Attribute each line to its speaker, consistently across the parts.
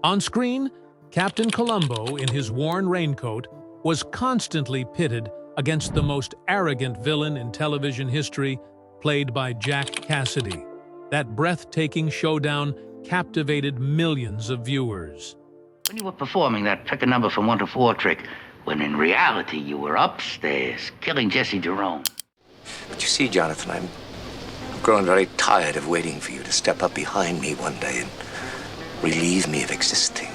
Speaker 1: On screen, Captain Columbo, in his worn raincoat, was constantly pitted against the most arrogant villain in television history, played by Jack Cassidy. That breathtaking showdown captivated millions of viewers.
Speaker 2: When you were performing that pick a number from 1 to 4 trick, when in reality you were upstairs killing Jesse Jerome.
Speaker 3: But you see, Jonathan, I'm growing very tired of waiting for you to step up behind me one day and relieve me of existing.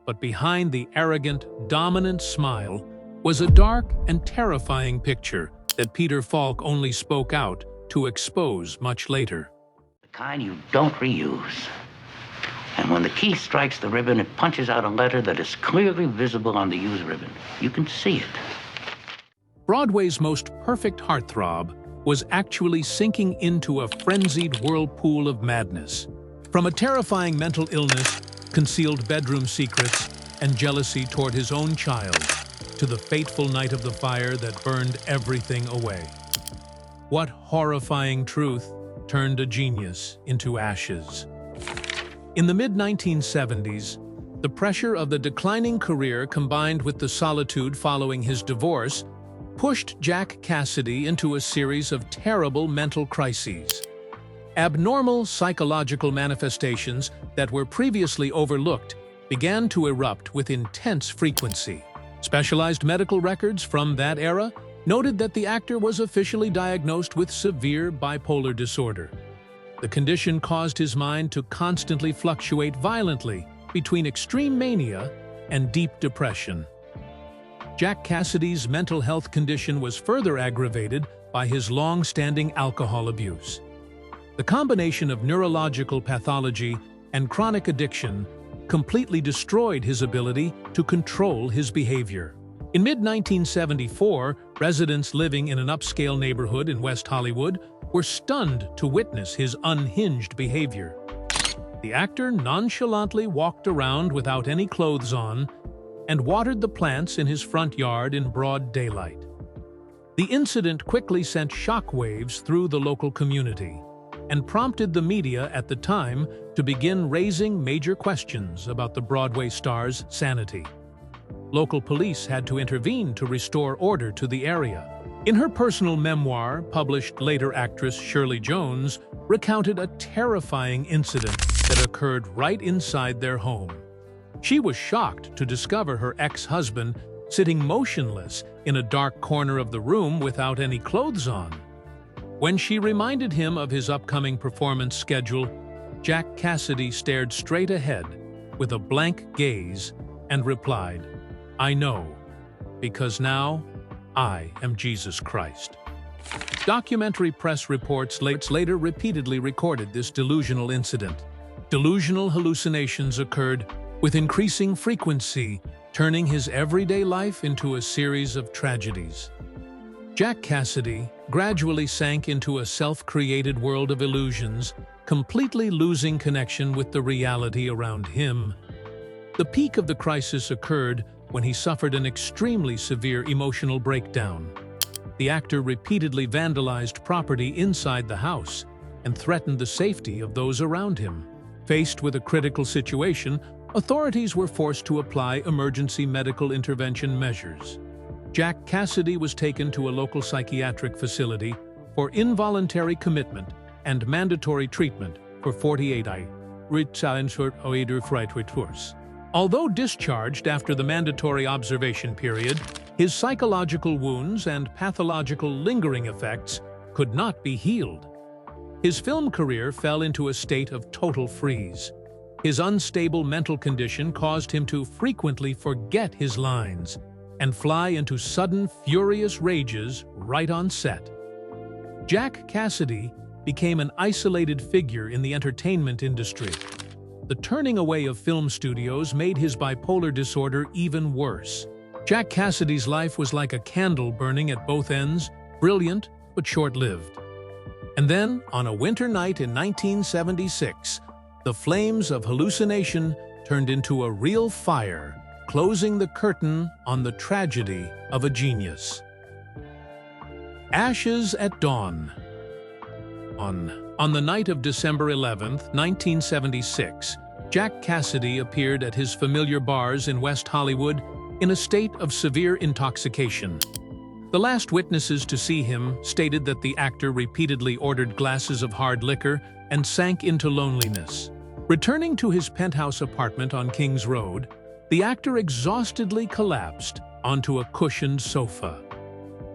Speaker 1: But behind the arrogant, dominant smile was a dark and terrifying picture that Peter Falk only spoke out to expose much later.
Speaker 2: The kind you don't reuse. And when the key strikes the ribbon, it punches out a letter that is clearly visible on the used ribbon. You can see it.
Speaker 1: Broadway's most perfect heartthrob was actually sinking into a frenzied whirlpool of madness. From a terrifying mental illness, concealed bedroom secrets, and jealousy toward his own child, to the fateful night of the fire that burned everything away. What horrifying truth turned a genius into ashes? In the mid-1970s, the pressure of the declining career combined with the solitude following his divorce pushed Jack Cassidy into a series of terrible mental crises. Abnormal psychological manifestations that were previously overlooked began to erupt with intense frequency. Specialized medical records from that era noted that the actor was officially diagnosed with severe bipolar disorder. The condition caused his mind to constantly fluctuate violently between extreme mania and deep depression. Jack Cassidy's mental health condition was further aggravated by his long-standing alcohol abuse. The combination of neurological pathology and chronic addiction completely destroyed his ability to control his behavior. In mid-1974, residents living in an upscale neighborhood in West Hollywood were stunned to witness his unhinged behavior. The actor nonchalantly walked around without any clothes on and watered the plants in his front yard in broad daylight. The incident quickly sent shockwaves through the local community and prompted the media at the time to begin raising major questions about the Broadway star's sanity. Local police had to intervene to restore order to the area. In her personal memoir, published later, actress Shirley Jones recounted a terrifying incident that occurred right inside their home. She was shocked to discover her ex-husband sitting motionless in a dark corner of the room without any clothes on. When she reminded him of his upcoming performance schedule, Jack Cassidy stared straight ahead with a blank gaze and replied, "I know, because now I am Jesus Christ." Documentary press reports later repeatedly recorded this delusional incident. Delusional hallucinations occurred with increasing frequency, turning his everyday life into a series of tragedies. Jack Cassidy gradually sank into a self-created world of illusions, completely losing connection with the reality around him. The peak of the crisis occurred when he suffered an extremely severe emotional breakdown. The actor repeatedly vandalized property inside the house and threatened the safety of those around him. Faced with a critical situation, authorities were forced to apply emergency medical intervention measures. Jack Cassidy was taken to a local psychiatric facility for involuntary commitment and mandatory treatment for 48 hours. Although discharged after the mandatory observation period, his psychological wounds and pathological lingering effects could not be healed. His film career fell into a state of total freeze. His unstable mental condition caused him to frequently forget his lines and fly into sudden, furious rages right on set. Jack Cassidy became an isolated figure in the entertainment industry. The turning away of film studios made his bipolar disorder even worse. Jack Cassidy's life was like a candle burning at both ends, brilliant but short-lived. And then, on a winter night in 1976, the flames of hallucination turned into a real fire, closing the curtain on the tragedy of a genius. Ashes at Dawn. On the night of December 11, 1976, Jack Cassidy appeared at his familiar bars in West Hollywood in a state of severe intoxication. The last witnesses to see him stated that the actor repeatedly ordered glasses of hard liquor and sank into loneliness. Returning to his penthouse apartment on Kings Road, the actor exhaustedly collapsed onto a cushioned sofa.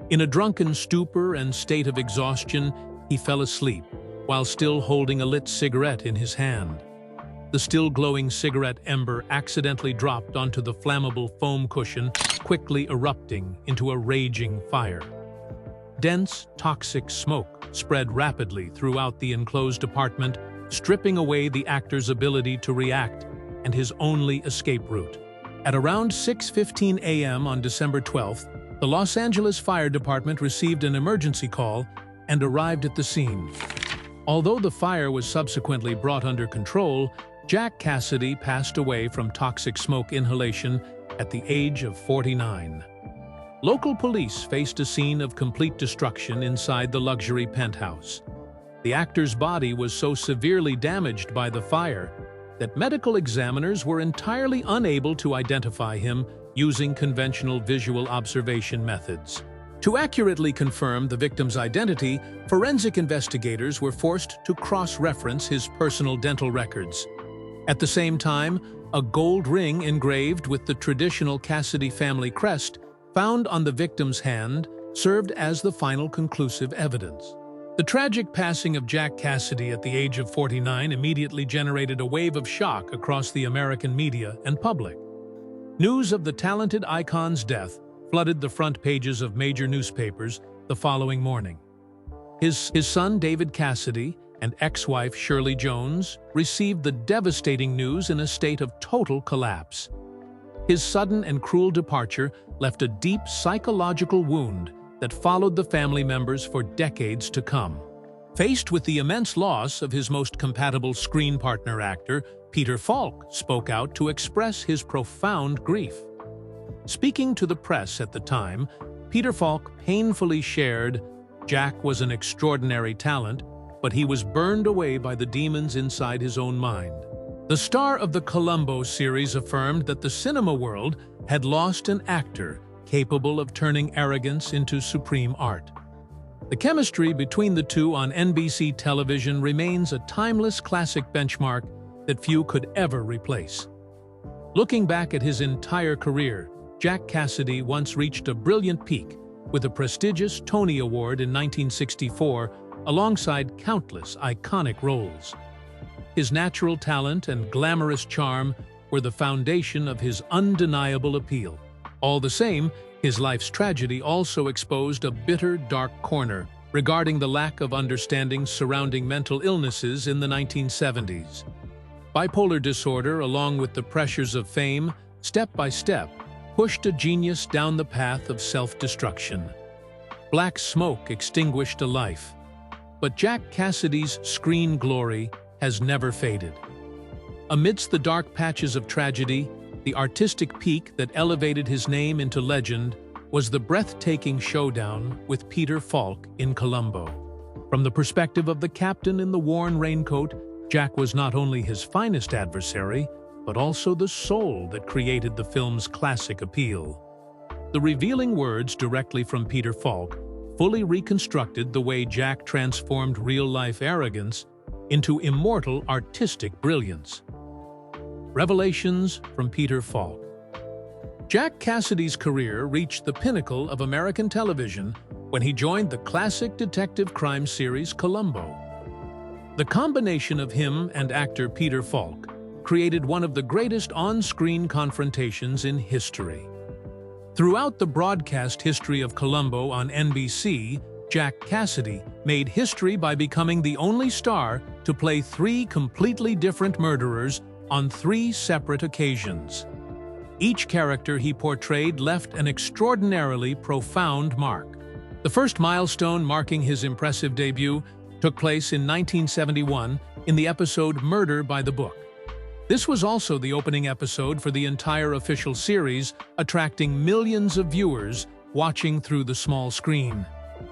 Speaker 1: In a drunken stupor and state of exhaustion, he fell asleep, while still holding a lit cigarette in his hand. The still glowing cigarette ember accidentally dropped onto the flammable foam cushion, quickly erupting into a raging fire. Dense, toxic smoke spread rapidly throughout the enclosed apartment, stripping away the actor's ability to react and his only escape route. At around 6:15 a.m. on December 12th, the Los Angeles Fire Department received an emergency call and arrived at the scene. Although the fire was subsequently brought under control, Jack Cassidy passed away from toxic smoke inhalation at the age of 49. Local police faced a scene of complete destruction inside the luxury penthouse. The actor's body was so severely damaged by the fire that medical examiners were entirely unable to identify him using conventional visual observation methods. To accurately confirm the victim's identity, forensic investigators were forced to cross-reference his personal dental records. At the same time, a gold ring engraved with the traditional Cassidy family crest found on the victim's hand served as the final conclusive evidence. The tragic passing of Jack Cassidy at the age of 49 immediately generated a wave of shock across the American media and public. News of the talented icon's death flooded the front pages of major newspapers the following morning. His son David Cassidy and ex-wife Shirley Jones received the devastating news in a state of total collapse. His sudden and cruel departure left a deep psychological wound that followed the family members for decades to come. Faced with the immense loss of his most compatible screen partner actor, Peter Falk spoke out to express his profound grief. Speaking to the press at the time, Peter Falk painfully shared, "Jack was an extraordinary talent, but he was burned away by the demons inside his own mind." The star of the Columbo series affirmed that the cinema world had lost an actor capable of turning arrogance into supreme art. The chemistry between the two on NBC television remains a timeless classic benchmark that few could ever replace. Looking back at his entire career, Jack Cassidy once reached a brilliant peak with a prestigious Tony Award in 1964 alongside countless iconic roles. His natural talent and glamorous charm were the foundation of his undeniable appeal. All the same, his life's tragedy also exposed a bitter, dark corner regarding the lack of understanding surrounding mental illnesses in the 1970s. Bipolar disorder, along with the pressures of fame, step by step, pushed a genius down the path of self-destruction. Black smoke extinguished a life, but Jack Cassidy's screen glory has never faded. Amidst the dark patches of tragedy, the artistic peak that elevated his name into legend was the breathtaking showdown with Peter Falk in Columbo. From the perspective of the captain in the worn raincoat, Jack was not only his finest adversary, but also the soul that created the film's classic appeal. The revealing words directly from Peter Falk fully reconstructed the way Jack transformed real-life arrogance into immortal artistic brilliance. Revelations from Peter Falk. Jack Cassidy's career reached the pinnacle of American television when he joined the classic detective crime series Columbo. The combination of him and actor Peter Falk created one of the greatest on-screen confrontations in history. Throughout the broadcast history of Columbo on NBC, Jack Cassidy made history by becoming the only star to play three completely different murderers on three separate occasions. Each character he portrayed left an extraordinarily profound mark. The first milestone marking his impressive debut took place in 1971 in the episode Murder by the Book. This was also the opening episode for the entire official series, attracting millions of viewers watching through the small screen.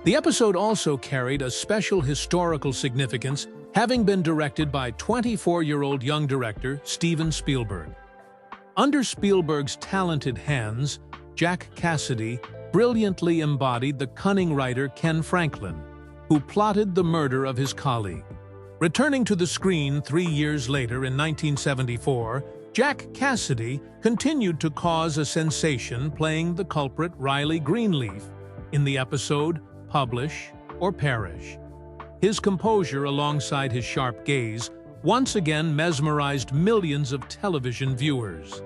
Speaker 1: The episode also carried a special historical significance having been directed by 24-year-old young director Steven Spielberg. Under Spielberg's talented hands, Jack Cassidy brilliantly embodied the cunning writer Ken Franklin, who plotted the murder of his colleague. Returning to the screen 3 years later in 1974, Jack Cassidy continued to cause a sensation playing the culprit Riley Greenleaf in the episode Publish or Perish. His composure alongside his sharp gaze once again mesmerized millions of television viewers.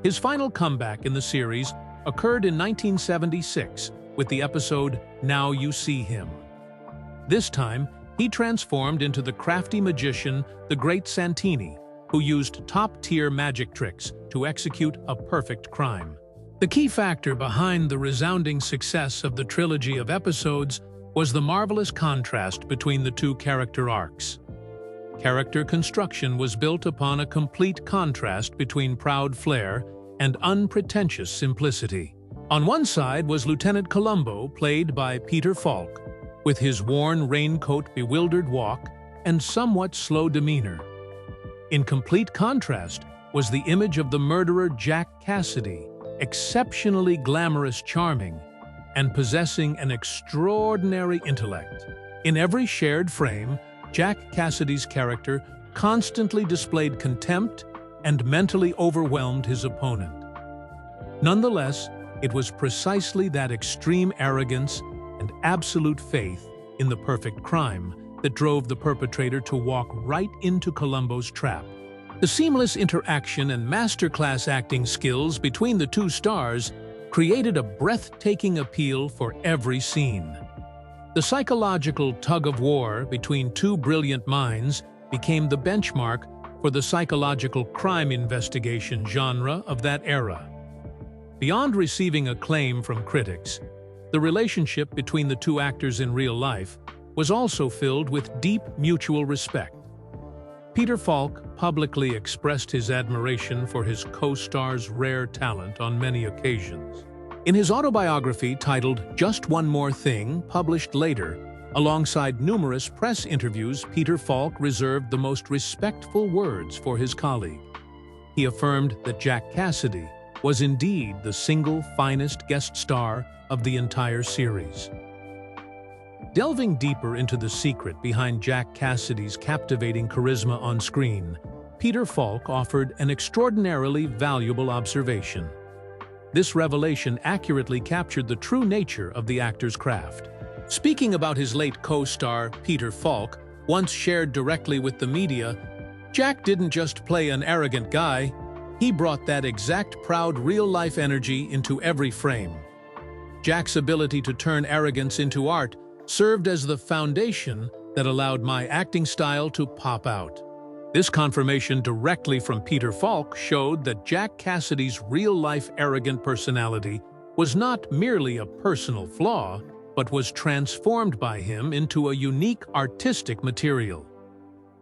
Speaker 1: His final comeback in the series occurred in 1976 with the episode Now You See Him. This time, he transformed into the crafty magician, the Great Santini, who used top-tier magic tricks to execute a perfect crime. The key factor behind the resounding success of the trilogy of episodes was the marvelous contrast between the two character arcs. Character construction was built upon a complete contrast between proud flair and unpretentious simplicity. On one side was Lieutenant Columbo, played by Peter Falk, with his worn raincoat, bewildered walk, and somewhat slow demeanor. In complete contrast was the image of the murderer Jack Cassidy, exceptionally glamorous, charming, and possessing an extraordinary intellect. In every shared frame, Jack Cassidy's character constantly displayed contempt and mentally overwhelmed his opponent. Nonetheless, it was precisely that extreme arrogance and absolute faith in the perfect crime that drove the perpetrator to walk right into Columbo's trap. The seamless interaction and masterclass acting skills between the two stars created a breathtaking appeal for every scene. The psychological tug-of-war between two brilliant minds became the benchmark for the psychological crime investigation genre of that era. Beyond receiving acclaim from critics, the relationship between the two actors in real life was also filled with deep mutual respect. Peter Falk publicly expressed his admiration for his co-star's rare talent on many occasions. In his autobiography titled Just One More Thing, published later, alongside numerous press interviews, Peter Falk reserved the most respectful words for his colleague. He affirmed that Jack Cassidy was indeed the single finest guest star of the entire series. Delving deeper into the secret behind Jack Cassidy's captivating charisma on screen, Peter Falk offered an extraordinarily valuable observation. This revelation accurately captured the true nature of the actor's craft. Speaking about his late co-star, Peter Falk, once shared directly with the media, Jack didn't just play an arrogant guy, he brought that exact proud real-life energy into every frame. Jack's ability to turn arrogance into art served as the foundation that allowed my acting style to pop out. This confirmation directly from Peter Falk showed that Jack Cassidy's real-life arrogant personality was not merely a personal flaw, but was transformed by him into a unique artistic material.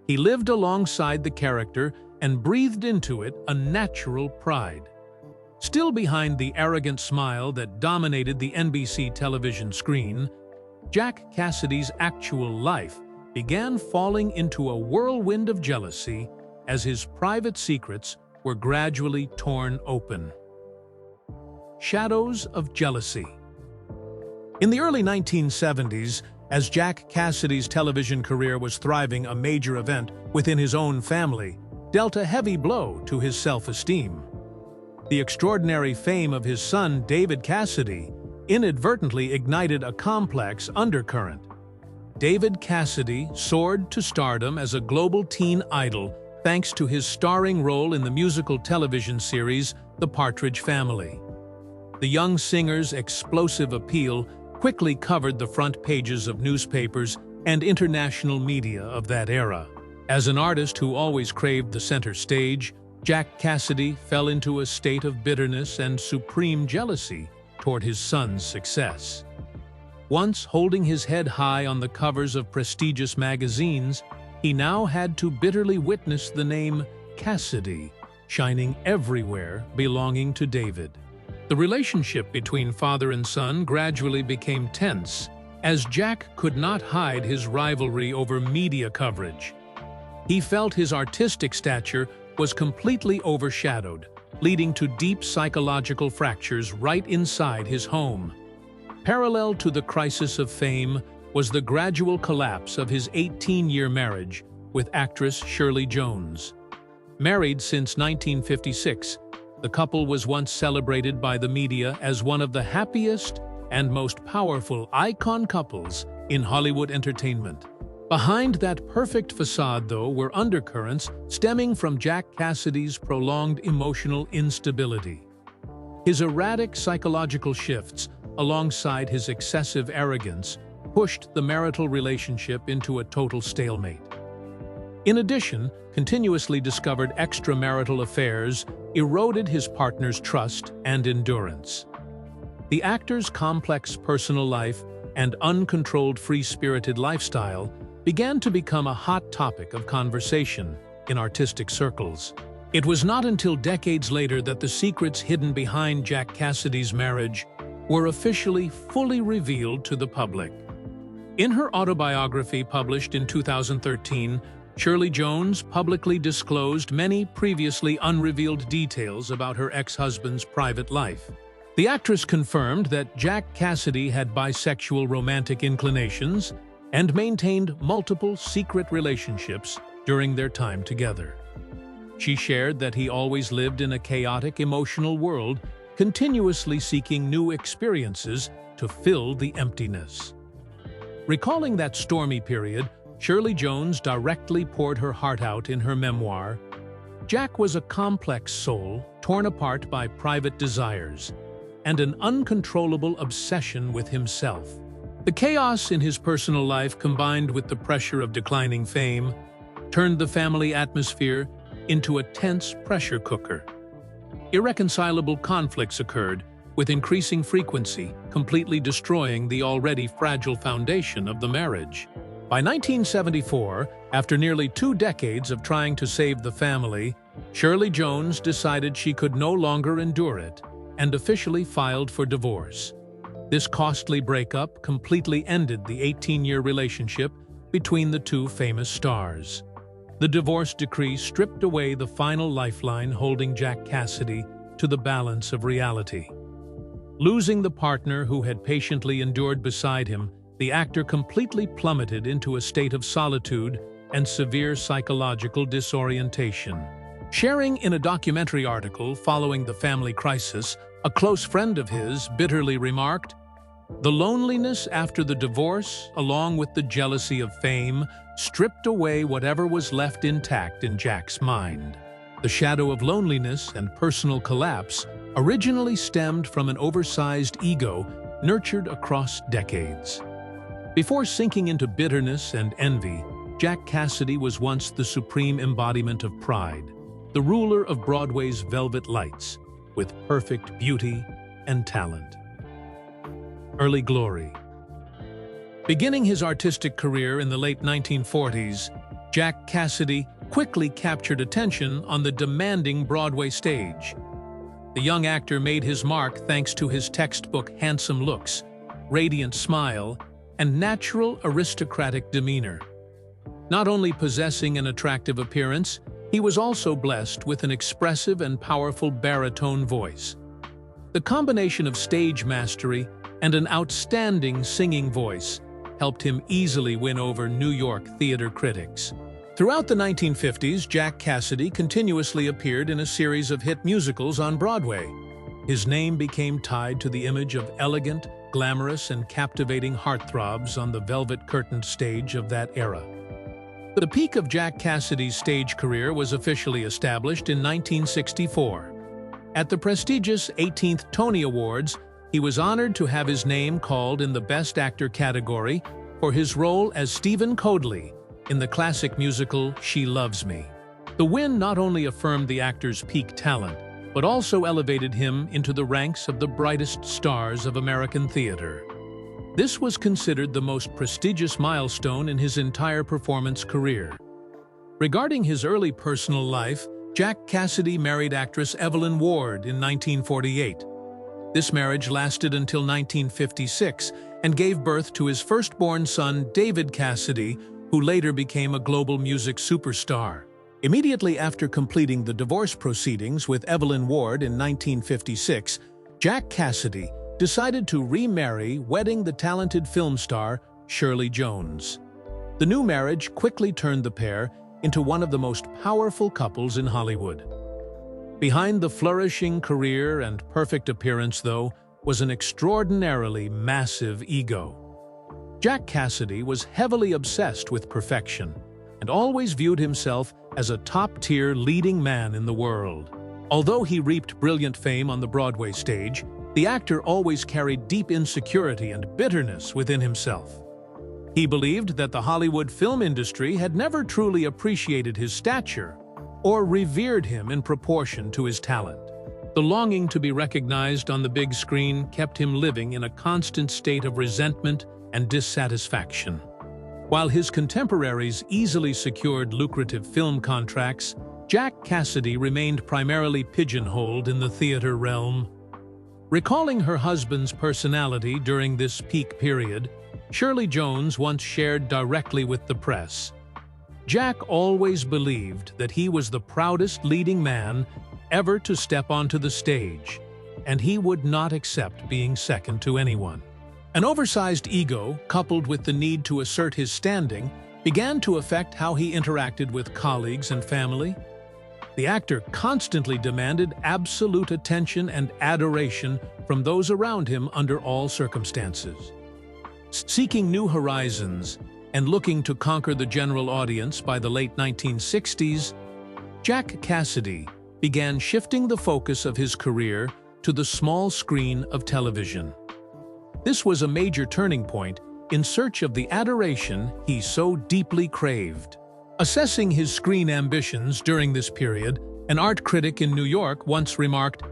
Speaker 1: He lived alongside the character and breathed into it a natural pride. Still behind the arrogant smile that dominated the NBC television screen, Jack Cassidy's actual life began falling into a whirlwind of jealousy as his private secrets were gradually torn open. Shadows of jealousy. In the early 1970s, as Jack Cassidy's television career was thriving, a major event within his own family dealt a heavy blow to his self-esteem. The extraordinary fame of his son, David Cassidy, inadvertently ignited a complex undercurrent. David Cassidy soared to stardom as a global teen idol thanks to his starring role in the musical television series The Partridge Family. The young singer's explosive appeal quickly covered the front pages of newspapers and international media of that era. As an artist who always craved the center stage, Jack Cassidy fell into a state of bitterness and supreme jealousy toward his son's success. Once holding his head high on the covers of prestigious magazines, he now had to bitterly witness the name Cassidy shining everywhere belonging to David. The relationship between father and son gradually became tense as Jack could not hide his rivalry over media coverage. He felt his artistic stature was completely overshadowed, leading to deep psychological fractures right inside his home. Parallel to the crisis of fame was the gradual collapse of his 18-year marriage with actress Shirley Jones. Married since 1956, the couple was once celebrated by the media as one of the happiest and most powerful icon couples in Hollywood entertainment. Behind that perfect facade, though, were undercurrents stemming from Jack Cassidy's prolonged emotional instability. His erratic psychological shifts, alongside his excessive arrogance, pushed the marital relationship into a total stalemate. In addition, continuously discovered extramarital affairs eroded his partner's trust and endurance. The actor's complex personal life and uncontrolled free-spirited lifestyle began to become a hot topic of conversation in artistic circles. It was not until decades later that the secrets hidden behind Jack Cassidy's marriage were officially fully revealed to the public. In her autobiography published in 2013, Shirley Jones publicly disclosed many previously unrevealed details about her ex-husband's private life. The actress confirmed that Jack Cassidy had bisexual romantic inclinations and maintained multiple secret relationships during their time together. She shared that he always lived in a chaotic emotional world, continuously seeking new experiences to fill the emptiness. Recalling that stormy period, Shirley Jones directly poured her heart out in her memoir. Jack was a complex soul, torn apart by private desires and an uncontrollable obsession with himself. The chaos in his personal life, combined with the pressure of declining fame, turned the family atmosphere into a tense pressure cooker. Irreconcilable conflicts occurred, with increasing frequency, completely destroying the already fragile foundation of the marriage. By 1974, after nearly 2 decades of trying to save the family, Shirley Jones decided she could no longer endure it and officially filed for divorce. This costly breakup completely ended the 18-year relationship between the two famous stars. The divorce decree stripped away the final lifeline holding Jack Cassidy to the balance of reality. Losing the partner who had patiently endured beside him, the actor completely plummeted into a state of solitude and severe psychological disorientation. Sharing in a documentary article following the family crisis, a close friend of his bitterly remarked, "The loneliness after the divorce, along with the jealousy of fame, stripped away whatever was left intact in Jack's mind." The shadow of loneliness and personal collapse originally stemmed from an oversized ego nurtured across decades. Before sinking into bitterness and envy, Jack Cassidy was once the supreme embodiment of pride, the ruler of Broadway's velvet lights, with perfect beauty and talent. Early glory. Beginning his artistic career in the late 1940s, Jack Cassidy quickly captured attention on the demanding Broadway stage. The young actor made his mark thanks to his textbook handsome looks, radiant smile, and natural aristocratic demeanor. Not only possessing an attractive appearance, he was also blessed with an expressive and powerful baritone voice. The combination of stage mastery and an outstanding singing voice helped him easily win over New York theater critics. Throughout the 1950s, Jack Cassidy continuously appeared in a series of hit musicals on Broadway. His name became tied to the image of elegant, glamorous, and captivating heartthrobs on the velvet-curtained stage of that era. The peak of Jack Cassidy's stage career was officially established in 1964. At the prestigious 18th Tony Awards, he was honored to have his name called in the Best Actor category for his role as Stephen Coadley in the classic musical She Loves Me. The win not only affirmed the actor's peak talent, but also elevated him into the ranks of the brightest stars of American theater. This was considered the most prestigious milestone in his entire performance career. Regarding his early personal life, Jack Cassidy married actress Evelyn Ward in 1948. This marriage lasted until 1956, and gave birth to his firstborn son, David Cassidy, who later became a global music superstar. Immediately after completing the divorce proceedings with Evelyn Ward in 1956, Jack Cassidy decided to remarry, wedding the talented film star Shirley Jones. The new marriage quickly turned the pair into one of the most powerful couples in Hollywood. Behind the flourishing career and perfect appearance, though, was an extraordinarily massive ego. Jack Cassidy was heavily obsessed with perfection and always viewed himself as a top-tier leading man in the world. Although he reaped brilliant fame on the Broadway stage, the actor always carried deep insecurity and bitterness within himself. He believed that the Hollywood film industry had never truly appreciated his stature or revered him in proportion to his talent. The longing to be recognized on the big screen kept him living in a constant state of resentment and dissatisfaction. While his contemporaries easily secured lucrative film contracts, Jack Cassidy remained primarily pigeonholed in the theater realm. Recalling her husband's personality during this peak period, Shirley Jones once shared directly with the press, "Jack always believed that he was the proudest leading man ever to step onto the stage, and he would not accept being second to anyone." An oversized ego, coupled with the need to assert his standing, began to affect how he interacted with colleagues and family. The actor constantly demanded absolute attention and adoration from those around him under all circumstances. Seeking new horizons and looking to conquer the general audience by the late 1960s, Jack Cassidy began shifting the focus of his career to the small screen of television. This was a major turning point in search of the adoration he so deeply craved. Assessing his screen ambitions during this period, an art critic in New York once remarked,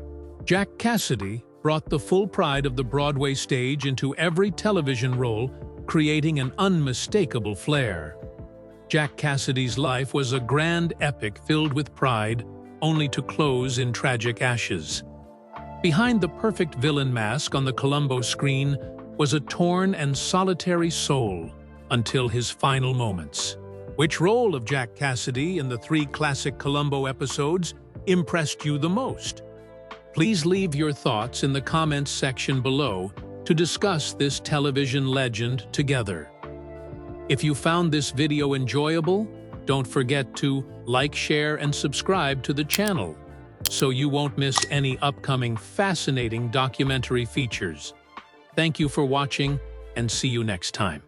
Speaker 1: "Jack Cassidy brought the full pride of the Broadway stage into every television role, creating an unmistakable flair." Jack Cassidy's life was a grand epic filled with pride, only to close in tragic ashes. Behind the perfect villain mask on the Columbo screen was a torn and solitary soul until his final moments. Which role of Jack Cassidy in the 3 classic Columbo episodes impressed you the most? Please leave your thoughts in the comments section below to discuss this television legend together. If you found this video enjoyable, don't forget to like, share, and subscribe to the channel so you won't miss any upcoming fascinating documentary features. Thank you for watching, and see you next time.